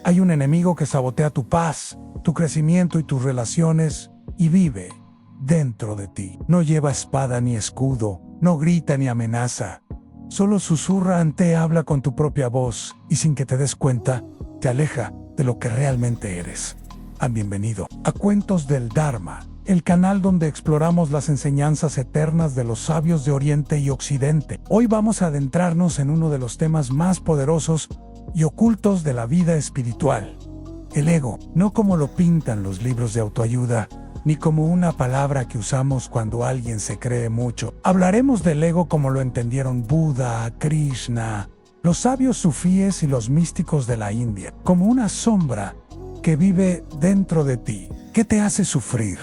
Hay un enemigo que sabotea tu paz, tu crecimiento y tus relaciones, y vive dentro de ti. No lleva espada ni escudo, no grita ni amenaza. Solo susurra ante, habla con tu propia voz, y sin que te des cuenta, te aleja de lo que realmente eres. Bienvenido a Cuentos del Dharma, el canal donde exploramos las enseñanzas eternas de los sabios de Oriente y Occidente. Hoy vamos a adentrarnos en uno de los temas más poderosos y ocultos de la vida espiritual: el ego. No como lo pintan los libros de autoayuda, ni como una palabra que usamos cuando alguien se cree mucho. Hablaremos del ego como lo entendieron Buda, Krishna, los sabios sufíes y los místicos de la India, como una sombra que vive dentro de ti, que te hace sufrir,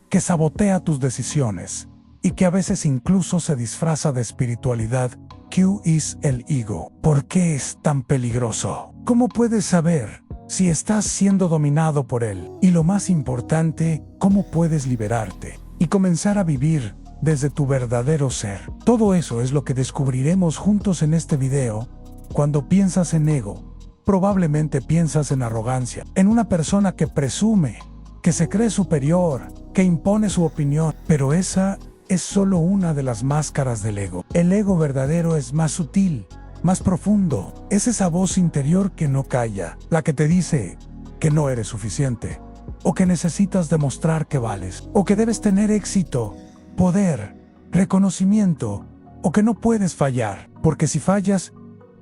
que sabotea tus decisiones y que a veces incluso se disfraza de espiritualidad. ¿Qué es el ego? ¿Por qué es tan peligroso? ¿Cómo puedes saber si estás siendo dominado por él? Y lo más importante, ¿cómo puedes liberarte y comenzar a vivir desde tu verdadero ser? Todo eso es lo que descubriremos juntos en este video. Cuando piensas en ego, probablemente piensas en arrogancia, en una persona que presume, que se cree superior, que impone su opinión, pero esa es solo una de las máscaras del ego. El ego verdadero es más sutil, más profundo. Es esa voz interior que no calla, la que te dice que no eres suficiente, o que necesitas demostrar que vales, o que debes tener éxito, poder, reconocimiento, o que no puedes fallar, porque si fallas,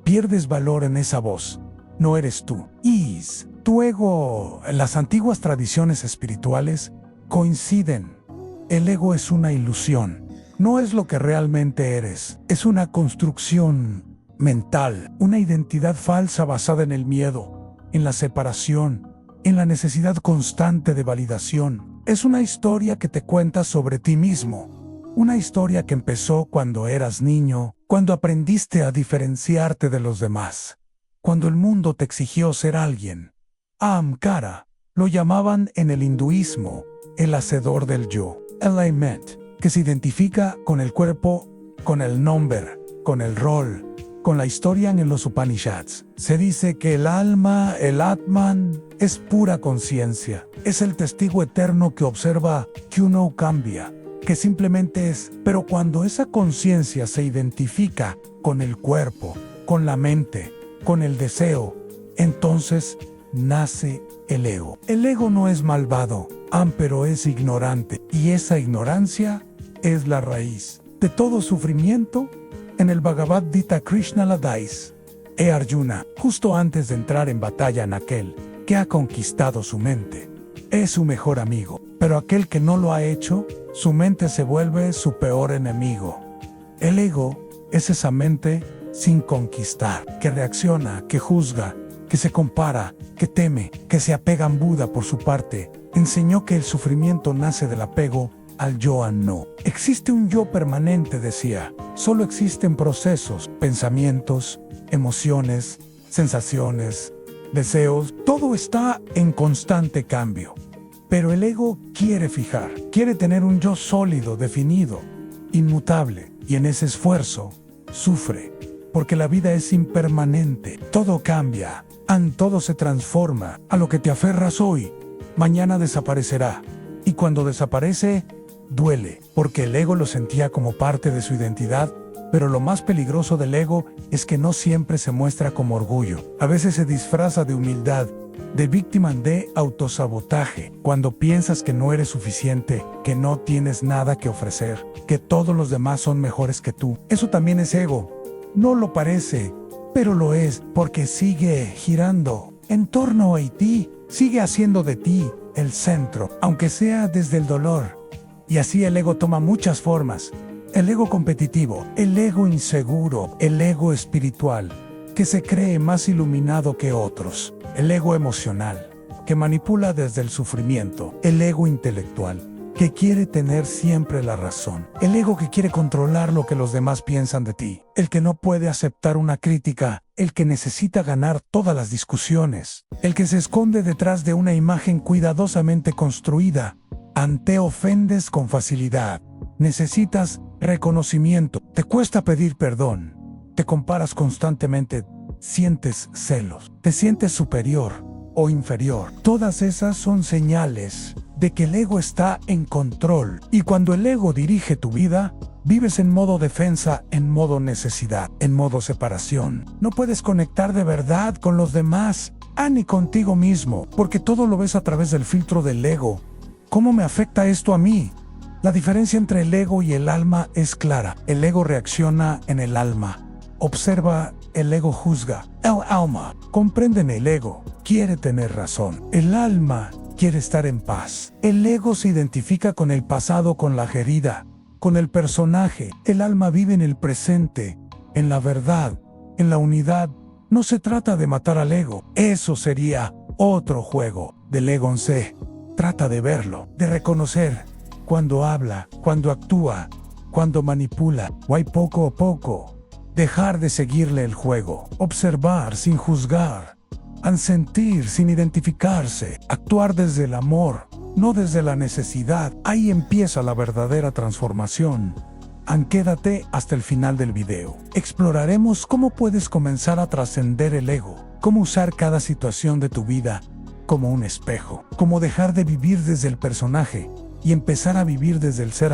pierdes valor en esa voz. No eres tú. Tu ego. Las antiguas tradiciones espirituales coinciden. El ego es una ilusión. No es lo que realmente eres. Es una construcción mental, una identidad falsa basada en el miedo, en la separación, en la necesidad constante de validación. Es una historia que te cuentas sobre ti mismo. Una historia que empezó cuando eras niño, cuando aprendiste a diferenciarte de los demás, cuando el mundo te exigió ser alguien. Ahamkara lo llamaban en el hinduismo el hacedor del yo, alignment, que se identifica con el cuerpo, con el nombre, con el rol, con la historia en los Upanishads. Se dice que el alma, el Atman, es pura conciencia. Es el testigo eterno que observa que uno cambia, que simplemente es. Pero cuando esa conciencia se identifica con el cuerpo, con la mente, con el deseo, entonces nace el ego. El ego no es malvado, pero es ignorante, y esa ignorancia es la raíz de todo sufrimiento. En el Bhagavad Gita, Krishna la dice: Arjuna, justo antes de entrar en batalla, en aquel que ha conquistado su mente, es su mejor amigo, pero aquel que no lo ha hecho, su mente se vuelve su peor enemigo. El ego es esa mente sin conquistar, que reacciona, que juzga, que se compara, que teme, que se apega. Buda, por su parte, enseñó que el sufrimiento nace del apego al yo a no. Existe un yo permanente, decía. Solo existen procesos, pensamientos, emociones, sensaciones, deseos. Todo está en constante cambio. Pero el ego quiere fijar, quiere tener un yo sólido, definido, inmutable. Y en ese esfuerzo, sufre. Porque la vida es impermanente. Todo cambia. Todo se transforma. A lo que te aferras hoy, mañana desaparecerá. Y cuando desaparece, duele, porque el ego lo sentía como parte de su identidad. Pero lo más peligroso del ego es que no siempre se muestra como orgullo. A veces se disfraza de humildad, de víctima, de autosabotaje. Cuando piensas que no eres suficiente, que no tienes nada que ofrecer, que todos los demás son mejores que tú. Eso también es ego. No lo parece, pero lo es, porque sigue girando en torno a ti, sigue haciendo de ti el centro, aunque sea desde el dolor. Y así el ego toma muchas formas: el ego competitivo, el ego inseguro, el ego espiritual, que se cree más iluminado que otros, el ego emocional, que manipula desde el sufrimiento, el ego intelectual, que quiere tener siempre la razón, el ego que quiere controlar lo que los demás piensan de ti, el que no puede aceptar una crítica, el que necesita ganar todas las discusiones, el que se esconde detrás de una imagen cuidadosamente construida. Ante ofendes con facilidad, necesitas reconocimiento, te cuesta pedir perdón, te comparas constantemente, sientes celos, te sientes superior o inferior. Todas esas son señales de que el ego está en control. Y cuando el ego dirige tu vida, vives en modo defensa, en modo necesidad, en modo separación. No puedes conectar de verdad con los demás, ni contigo mismo, porque todo lo ves a través del filtro del ego. ¿Cómo me afecta esto a mí? La diferencia entre el ego y el alma es clara. El ego reacciona en el alma. Observa, el ego juzga. El alma comprende en el ego, quiere tener razón. El alma quiere estar en paz. El ego se identifica con el pasado, con la herida, con el personaje. El alma vive en el presente, en la verdad, en la unidad. No se trata de matar al ego. Eso sería otro juego del ego en sí. Trata de verlo, de reconocer cuando habla, cuando actúa, cuando manipula. Guay poco a poco. Dejar de seguirle el juego. Observar sin juzgar. Sentir sin identificarse. Actuar desde el amor, no desde la necesidad. Ahí empieza la verdadera transformación. Quédate hasta el final del video. Exploraremos cómo puedes comenzar a trascender el ego. Cómo usar cada situación de tu vida como un espejo. Cómo dejar de vivir desde el personaje y empezar a vivir desde el ser.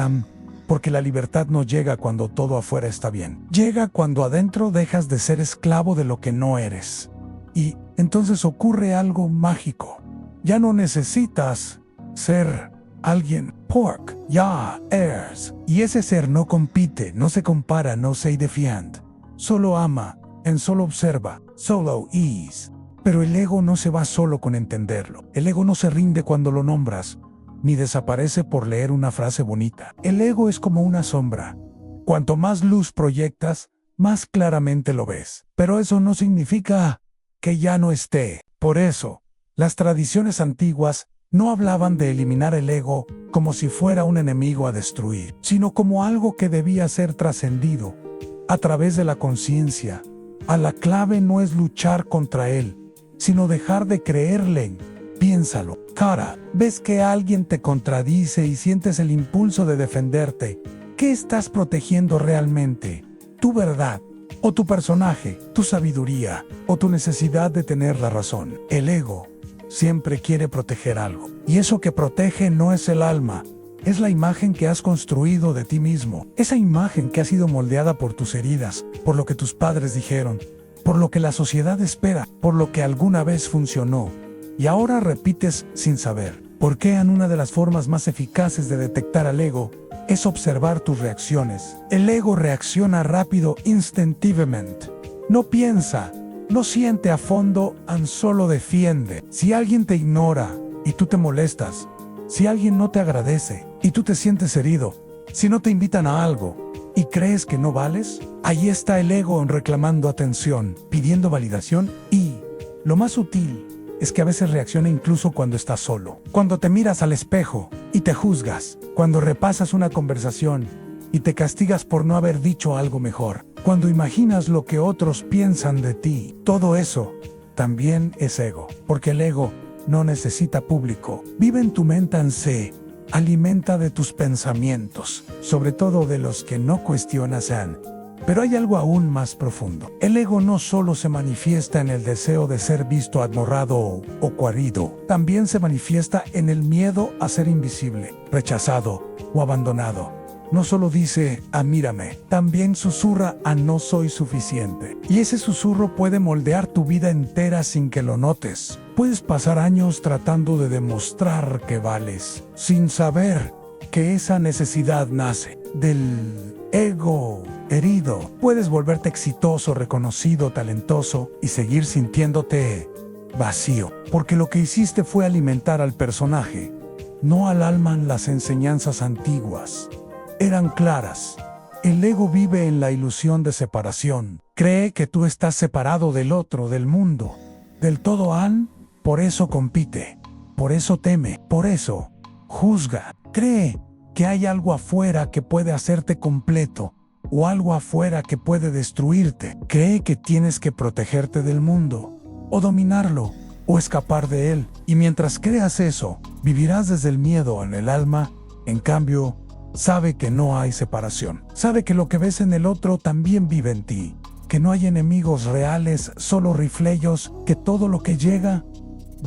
Porque la libertad no llega cuando todo afuera está bien. Llega cuando adentro dejas de ser esclavo de lo que no eres. Y entonces ocurre algo mágico. Ya no necesitas ser alguien. Pork, ya eres. Y ese ser no compite, no se compara, no se defiende. Solo ama, solo observa, solo is. Pero el ego no se va solo con entenderlo. El ego no se rinde cuando lo nombras, ni desaparece por leer una frase bonita. El ego es como una sombra. Cuanto más luz proyectas, más claramente lo ves. Pero eso no significa que ya no esté. Por eso, las tradiciones antiguas no hablaban de eliminar el ego como si fuera un enemigo a destruir, sino como algo que debía ser trascendido a través de la conciencia. La clave no es luchar contra él, sino dejar de creerle. Piénsalo. Cara, ves que alguien te contradice y sientes el impulso de defenderte. ¿Qué estás protegiendo realmente? ¿Tu verdad? ¿O tu personaje? ¿Tu sabiduría? ¿O tu necesidad de tener la razón? El ego siempre quiere proteger algo. Y eso que protege no es el alma, es la imagen que has construido de ti mismo. Esa imagen que ha sido moldeada por tus heridas, por lo que tus padres dijeron, por lo que la sociedad espera, por lo que alguna vez funcionó. Y ahora repites sin saber. ¿Por qué? Una de las formas más eficaces de detectar al ego es observar tus reacciones. El ego reacciona rápido, instintivamente. No piensa, no siente a fondo, solo defiende. Si alguien te ignora y tú te molestas, si alguien no te agradece y tú te sientes herido, si no te invitan a algo y crees que no vales, ahí está el ego reclamando atención, pidiendo validación. Y lo más sutil es que a veces reacciona incluso cuando estás solo. Cuando te miras al espejo y te juzgas. Cuando repasas una conversación y te castigas por no haber dicho algo mejor. Cuando imaginas lo que otros piensan de ti. Todo eso también es ego. Porque el ego no necesita público. Vive en tu mente se alimenta de tus pensamientos, sobre todo de los que no cuestionas. Pero hay algo aún más profundo. El ego no solo se manifiesta en el deseo de ser visto, admirado o querido. También se manifiesta en el miedo a ser invisible, rechazado o abandonado. No solo dice, mírame, también susurra, no soy suficiente. Y ese susurro puede moldear tu vida entera sin que lo notes. Puedes pasar años tratando de demostrar que vales, sin saber que esa necesidad nace del ego herido. Puedes volverte exitoso, reconocido, talentoso y seguir sintiéndote vacío, porque lo que hiciste fue alimentar al personaje, no al alma. Las enseñanzas antiguas eran claras. El ego vive en la ilusión de separación. Cree que tú estás separado del otro, del mundo, del todo. Por eso compite, por eso teme, por eso juzga. Cree que hay algo afuera que puede hacerte completo o algo afuera que puede destruirte. Cree que tienes que protegerte del mundo o dominarlo o escapar de él. Y mientras creas eso, vivirás desde el miedo en el alma. En cambio, sabe que no hay separación. Sabe que lo que ves en el otro también vive en ti. Que no hay enemigos reales, solo rifleyos. Que todo lo que llega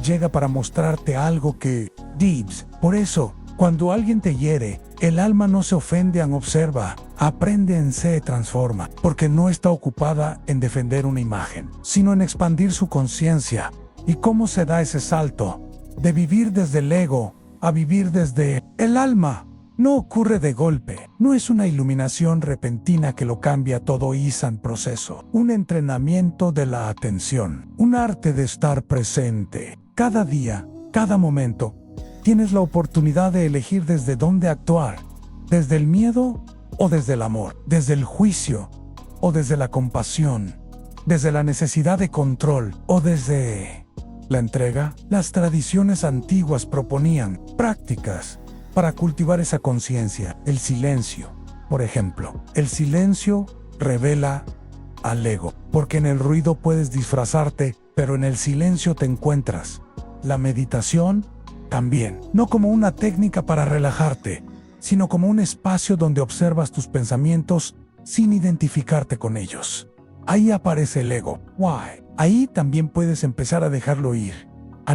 llega para mostrarte algo que... Dibs. Por eso, cuando alguien te hiere, el alma no se ofende en observa, aprende en se transforma, porque no está ocupada en defender una imagen, sino en expandir su conciencia. ¿Y cómo se da ese salto? De vivir desde el ego a vivir desde el alma. No ocurre de golpe, no es una iluminación repentina que lo cambia todo y en proceso. Un entrenamiento de la atención, un arte de estar presente. Cada día, cada momento, tienes la oportunidad de elegir desde dónde actuar, desde el miedo o desde el amor, desde el juicio o desde la compasión, desde la necesidad de control o desde la entrega. Las tradiciones antiguas proponían prácticas para cultivar esa conciencia. El silencio, por ejemplo. El silencio revela al ego, porque en el ruido puedes disfrazarte, pero en el silencio te encuentras. La meditación también, no como una técnica para relajarte, sino como un espacio donde observas tus pensamientos sin identificarte con ellos. Ahí aparece el ego. Why? Ahí también puedes empezar a dejarlo ir.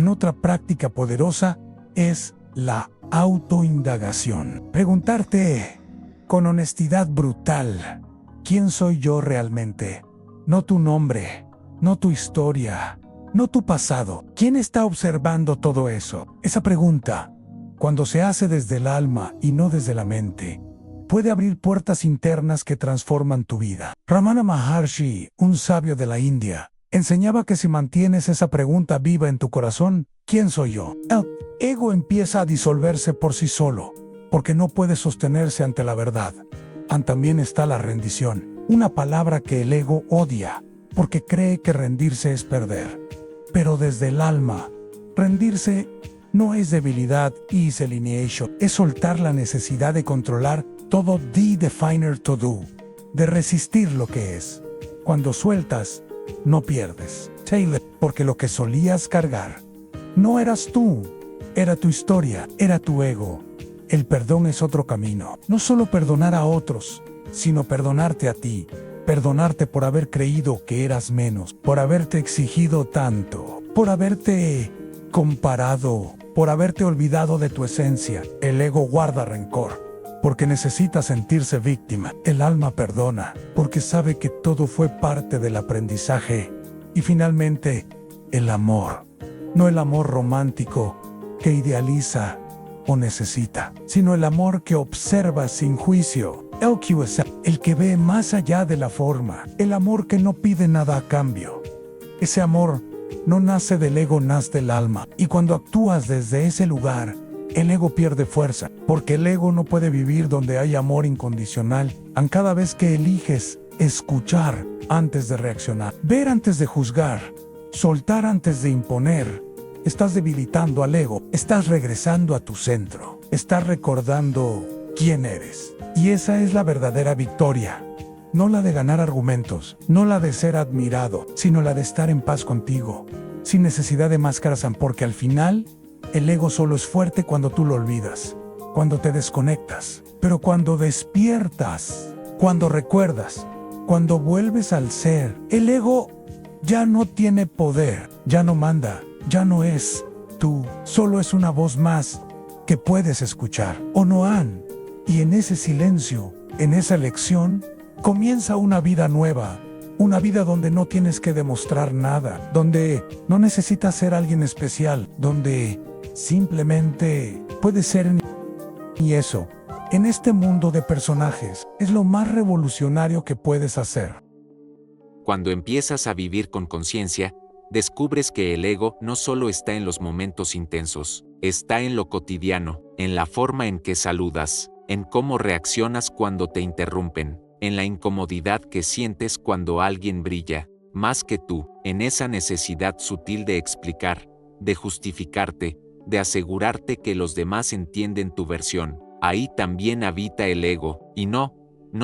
Otra práctica poderosa es la autoindagación. Preguntarte con honestidad brutal, ¿quién soy yo realmente? No tu nombre, no tu historia, no tu pasado. ¿Quién está observando todo eso? Esa pregunta, cuando se hace desde el alma y no desde la mente, puede abrir puertas internas que transforman tu vida. Ramana Maharshi, un sabio de la India, enseñaba que si mantienes esa pregunta viva en tu corazón, ¿quién soy yo? El ego empieza a disolverse por sí solo, porque no puede sostenerse ante la verdad. También está la rendición, una palabra que el ego odia, porque cree que rendirse es perder. Pero desde el alma, rendirse no es debilidad y alienation, es soltar la necesidad de controlar todo, de definer to do, de resistir lo que es. Cuando sueltas, no pierdes. Taylor, porque lo que solías cargar no eras tú, era tu historia, era tu ego. El perdón es otro camino. No solo perdonar a otros, sino perdonarte a ti. Perdonarte por haber creído que eras menos, por haberte exigido tanto, por haberte comparado, por haberte olvidado de tu esencia. El ego guarda rencor, porque necesita sentirse víctima. El alma perdona, porque sabe que todo fue parte del aprendizaje. Y finalmente, el amor. No el amor romántico que idealiza o necesita, sino el amor que observa sin juicio. El que ve más allá de la forma. El amor que no pide nada a cambio. Ese amor no nace del ego, nace del alma. Y cuando actúas desde ese lugar, el ego pierde fuerza, porque el ego no puede vivir donde hay amor incondicional. Cada vez que eliges escuchar antes de reaccionar, ver antes de juzgar, soltar antes de imponer, estás debilitando al ego, estás regresando a tu centro, estás recordando quién eres. Y esa es la verdadera victoria. No la de ganar argumentos, no la de ser admirado, sino la de estar en paz contigo, sin necesidad de máscaras, porque al final, el ego solo es fuerte cuando tú lo olvidas, cuando te desconectas. Pero cuando despiertas, cuando recuerdas, cuando vuelves al ser, el ego ya no tiene poder, ya no manda, ya no es tú, solo es una voz más que puedes escuchar. O no han. Y en ese silencio, en esa lección, comienza una vida nueva, una vida donde no tienes que demostrar nada, donde no necesitas ser alguien especial, donde simplemente puedes ser. Y eso, en este mundo de personajes, es lo más revolucionario que puedes hacer. Cuando empiezas a vivir con conciencia, descubres que el ego no solo está en los momentos intensos, está en lo cotidiano, en la forma en que saludas, en cómo reaccionas cuando te interrumpen, en la incomodidad que sientes cuando alguien brilla, más que tú, en esa necesidad sutil de explicar, de justificarte, de asegurarte que los demás entienden tu versión. Ahí también habita el ego, y no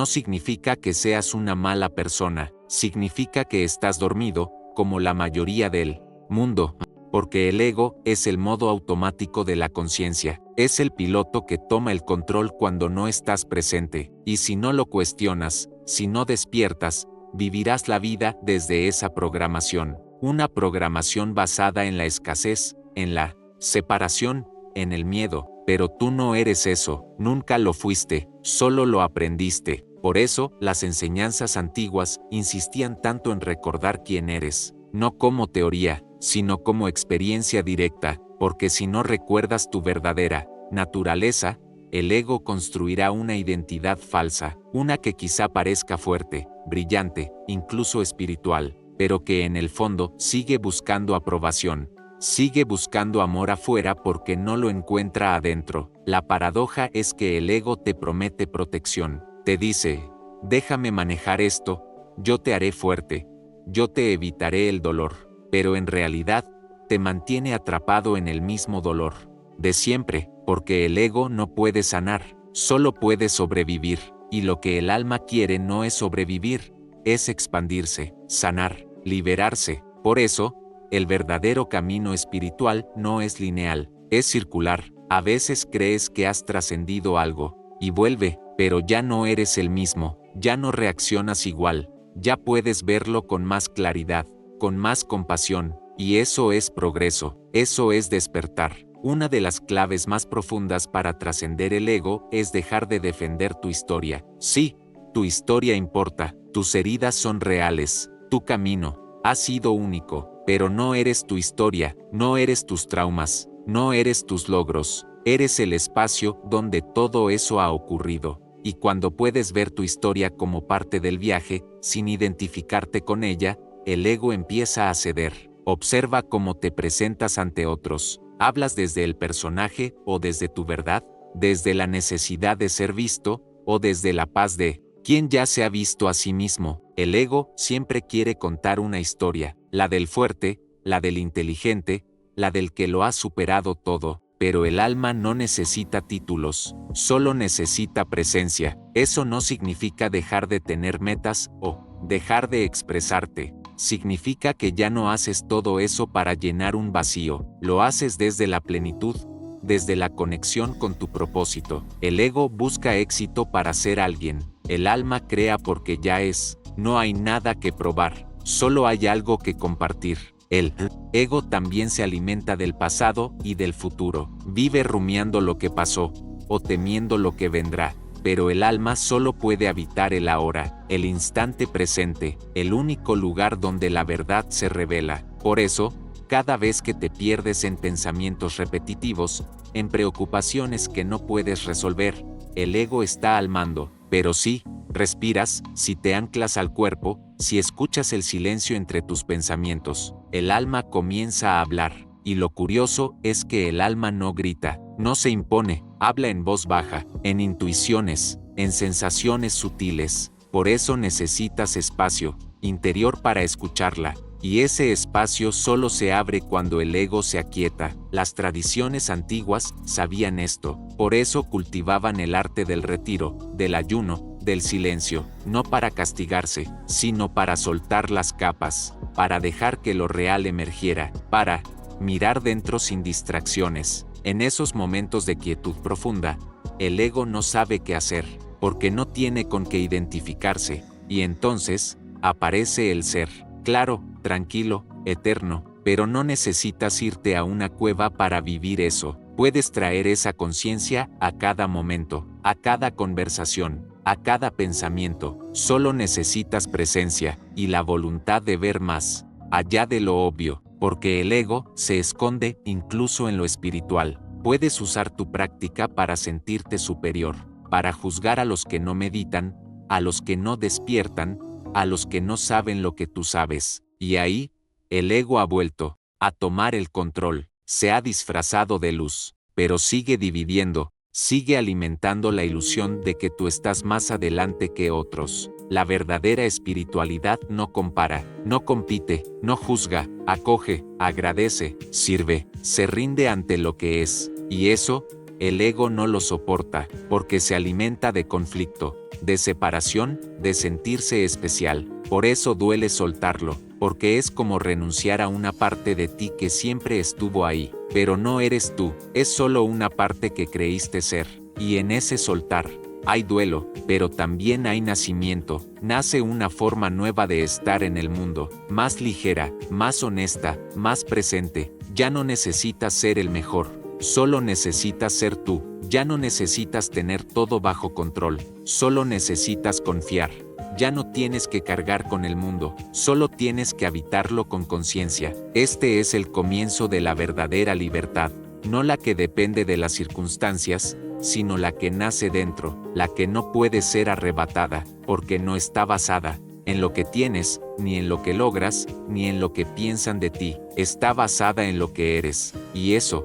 significa que seas una mala persona, significa que estás dormido, como la mayoría del mundo, porque el ego es el modo automático de la conciencia, es el piloto que toma el control cuando no estás presente, y si no lo cuestionas, si no despiertas, vivirás la vida desde esa programación, una programación basada en la escasez, en la separación, en el miedo, pero tú no eres eso, nunca lo fuiste, solo lo aprendiste. Por eso, las enseñanzas antiguas insistían tanto en recordar quién eres, no como teoría, sino como experiencia directa, porque si no recuerdas tu verdadera naturaleza, el ego construirá una identidad falsa, una que quizá parezca fuerte, brillante, incluso espiritual, pero que en el fondo sigue buscando aprobación. Sigue buscando amor afuera porque no lo encuentra adentro. La paradoja es que el ego te promete protección. Te dice, déjame manejar esto, yo te haré fuerte, yo te evitaré el dolor, pero en realidad, te mantiene atrapado en el mismo dolor de siempre, porque el ego no puede sanar, solo puede sobrevivir, y lo que el alma quiere no es sobrevivir, es expandirse, sanar, liberarse. Por eso, el verdadero camino espiritual no es lineal, es circular. A veces crees que has trascendido algo, y vuelve, pero ya no eres el mismo, ya no reaccionas igual, ya puedes verlo con más claridad, con más compasión, y eso es progreso, eso es despertar. Una de las claves más profundas para trascender el ego es dejar de defender tu historia. Sí, tu historia importa, tus heridas son reales, tu camino ha sido único. Pero no eres tu historia, no eres tus traumas, no eres tus logros, eres el espacio donde todo eso ha ocurrido. Y cuando puedes ver tu historia como parte del viaje, sin identificarte con ella, el ego empieza a ceder. Observa cómo te presentas ante otros. ¿Hablas desde el personaje o desde tu verdad? ¿Desde la necesidad de ser visto o desde la paz de quien ya se ha visto a sí mismo? El ego siempre quiere contar una historia, la del fuerte, la del inteligente, la del que lo ha superado todo, pero el alma no necesita títulos, solo necesita presencia. Eso no significa dejar de tener metas o dejar de expresarte. Significa que ya no haces todo eso para llenar un vacío, lo haces desde la plenitud, desde la conexión con tu propósito. El ego busca éxito para ser alguien, el alma crea porque ya es, no hay nada que probar, solo hay algo que compartir. El ego también se alimenta del pasado y del futuro, vive rumiando lo que pasó, o temiendo lo que vendrá. Pero el alma solo puede habitar el ahora, el instante presente, el único lugar donde la verdad se revela. Por eso, cada vez que te pierdes en pensamientos repetitivos, en preocupaciones que no puedes resolver, el ego está al mando. Pero si respiras, si te anclas al cuerpo, si escuchas el silencio entre tus pensamientos, el alma comienza a hablar. Y lo curioso es que el alma no grita, no se impone, habla en voz baja, en intuiciones, en sensaciones sutiles. Por eso necesitas espacio interior para escucharla, y ese espacio solo se abre cuando el ego se aquieta. Las tradiciones antiguas sabían esto, por eso cultivaban el arte del retiro, del ayuno, del silencio, no para castigarse, sino para soltar las capas, para dejar que lo real emergiera, para mirar dentro sin distracciones. En esos momentos de quietud profunda, el ego no sabe qué hacer, porque no tiene con qué identificarse, y entonces, aparece el ser, claro, tranquilo, eterno, pero no necesitas irte a una cueva para vivir eso. Puedes traer esa conciencia a cada momento, a cada conversación, a cada pensamiento. Solo necesitas presencia y la voluntad de ver más allá de lo obvio, porque el ego se esconde incluso en lo espiritual. Puedes usar tu práctica para sentirte superior, para juzgar a los que no meditan, a los que no despiertan, a los que no saben lo que tú sabes. Y ahí, el ego ha vuelto a tomar el control, se ha disfrazado de luz, pero sigue dividiendo, sigue alimentando la ilusión de que tú estás más adelante que otros. La verdadera espiritualidad no compara, no compite, no juzga, acoge, agradece, sirve, se rinde ante lo que es, y eso, el ego no lo soporta, porque se alimenta de conflicto, de separación, de sentirse especial. Por eso duele soltarlo, porque es como renunciar a una parte de ti que siempre estuvo ahí, pero no eres tú, es solo una parte que creíste ser, y en ese soltar, hay duelo, pero también hay nacimiento, nace una forma nueva de estar en el mundo, más ligera, más honesta, más presente. Ya no necesitas ser el mejor, solo necesitas ser tú. Ya no necesitas tener todo bajo control, solo necesitas confiar. Ya no tienes que cargar con el mundo, solo tienes que habitarlo con conciencia. Este es el comienzo de la verdadera libertad, no la que depende de las circunstancias, sino la que nace dentro, la que no puede ser arrebatada, porque no está basada en lo que tienes, ni en lo que logras, ni en lo que piensan de ti. Está basada en lo que eres, y eso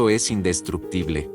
es indestructible.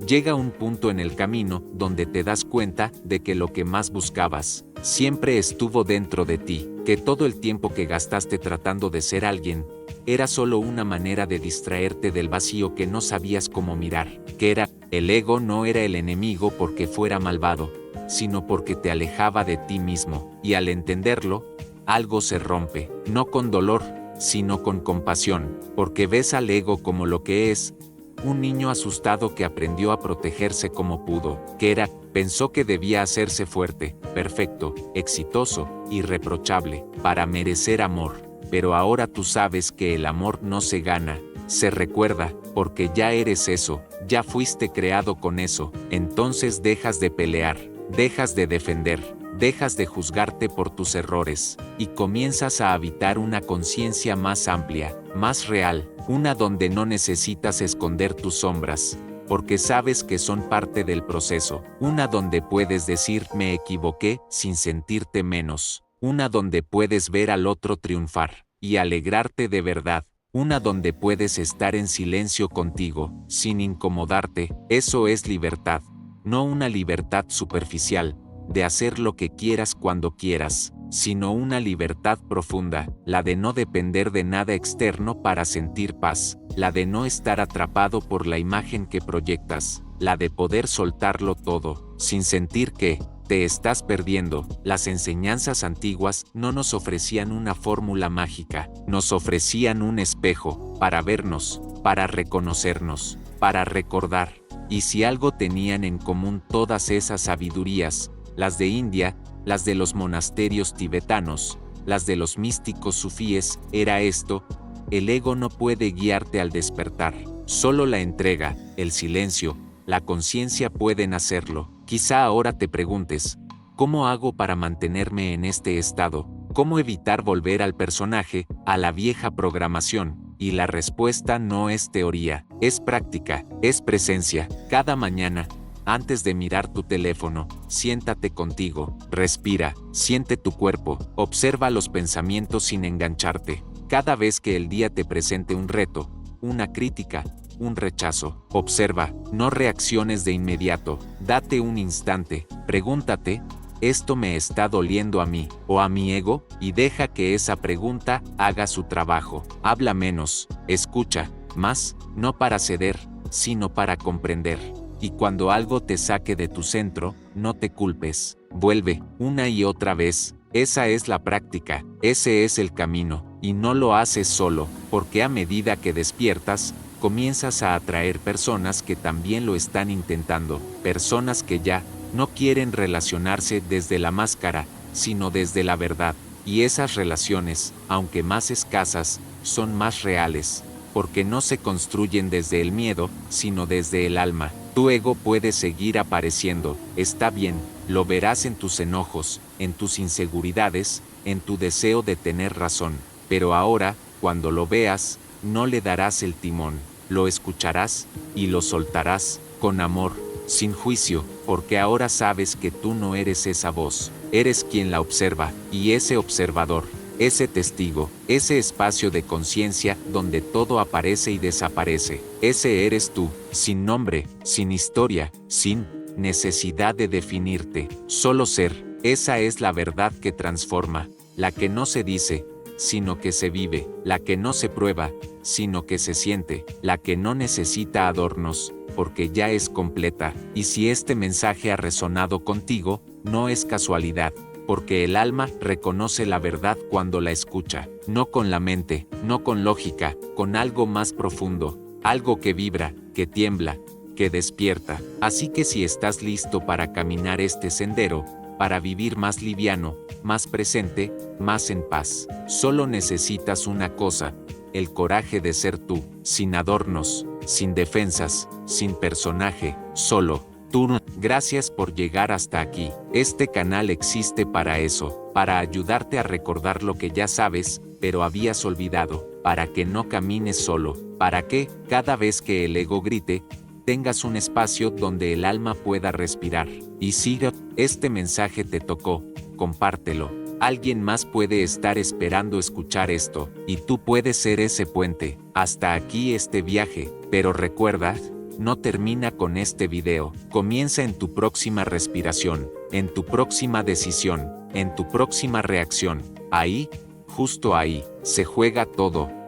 Llega un punto en el camino donde te das cuenta de que lo que más buscabas siempre estuvo dentro de ti, que todo el tiempo que gastaste tratando de ser alguien era solo una manera de distraerte del vacío que no sabías cómo mirar, que era, el ego no era el enemigo porque fuera malvado, sino porque te alejaba de ti mismo, y al entenderlo, algo se rompe, no con dolor, sino con compasión, porque ves al ego como lo que es, un niño asustado que aprendió a protegerse como pudo, que era, pensó que debía hacerse fuerte, perfecto, exitoso, irreprochable, para merecer amor. Pero ahora tú sabes que el amor no se gana, se recuerda, porque ya eres eso, ya fuiste creado con eso. Entonces dejas de pelear, dejas de defender, dejas de juzgarte por tus errores, y comienzas a habitar una conciencia más amplia, más real, una donde no necesitas esconder tus sombras, porque sabes que son parte del proceso, una donde puedes decir me equivoqué sin sentirte menos, una donde puedes ver al otro triunfar y alegrarte de verdad, una donde puedes estar en silencio contigo, sin incomodarte. Eso es libertad, no una libertad superficial, de hacer lo que quieras cuando quieras, sino una libertad profunda, la de no depender de nada externo para sentir paz, la de no estar atrapado por la imagen que proyectas, la de poder soltarlo todo, sin sentir que te estás perdiendo. Las enseñanzas antiguas no nos ofrecían una fórmula mágica, nos ofrecían un espejo, para vernos, para reconocernos, para recordar. Y si algo tenían en común todas esas sabidurías, las de India, las de los monasterios tibetanos, las de los místicos sufíes, era esto: el ego no puede guiarte al despertar, solo la entrega, el silencio, la conciencia pueden hacerlo. Quizá ahora te preguntes, ¿cómo hago para mantenerme en este estado? ¿Cómo evitar volver al personaje, a la vieja programación? Y la respuesta no es teoría, es práctica, es presencia. Cada mañana, antes de mirar tu teléfono, siéntate contigo, respira, siente tu cuerpo, observa los pensamientos sin engancharte. Cada vez que el día te presente un reto, una crítica, un rechazo, observa, no reacciones de inmediato, date un instante, pregúntate, ¿esto me está doliendo a mí o a mi ego? Y deja que esa pregunta haga su trabajo. Habla menos, escucha más, no para ceder, sino para comprender. Y cuando algo te saque de tu centro, no te culpes, vuelve, una y otra vez. Esa es la práctica, ese es el camino, y no lo haces solo, porque a medida que despiertas, comienzas a atraer personas que también lo están intentando, personas que ya no quieren relacionarse desde la máscara, sino desde la verdad, y esas relaciones, aunque más escasas, son más reales, porque no se construyen desde el miedo, sino desde el alma. Tu ego puede seguir apareciendo, está bien, lo verás en tus enojos, en tus inseguridades, en tu deseo de tener razón, pero ahora, cuando lo veas, no le darás el timón, lo escucharás y lo soltarás con amor, sin juicio, porque ahora sabes que tú no eres esa voz, eres quien la observa, y ese observador, ese testigo, ese espacio de conciencia donde todo aparece y desaparece, ese eres tú, sin nombre, sin historia, sin necesidad de definirte, solo ser. Esa es la verdad que transforma, la que no se dice, sino que se vive, la que no se prueba, sino que se siente, la que no necesita adornos, porque ya es completa. Y si este mensaje ha resonado contigo, no es casualidad, porque el alma reconoce la verdad cuando la escucha, no con la mente, no con lógica, con algo más profundo, algo que vibra, que tiembla, que despierta. Así que si estás listo para caminar este sendero, para vivir más liviano, más presente, más en paz. Solo necesitas una cosa, el coraje de ser tú, sin adornos, sin defensas, sin personaje, solo tú. Gracias por llegar hasta aquí. Este canal existe para eso, para ayudarte a recordar lo que ya sabes, pero habías olvidado, para que no camines solo, para que, cada vez que el ego grite, tengas un espacio donde el alma pueda respirar. Y si este mensaje te tocó, compártelo. Alguien más puede estar esperando escuchar esto, y tú puedes ser ese puente. Hasta aquí este viaje, pero recuerda, no termina con este video. Comienza en tu próxima respiración, en tu próxima decisión, en tu próxima reacción. Ahí, justo ahí, se juega todo.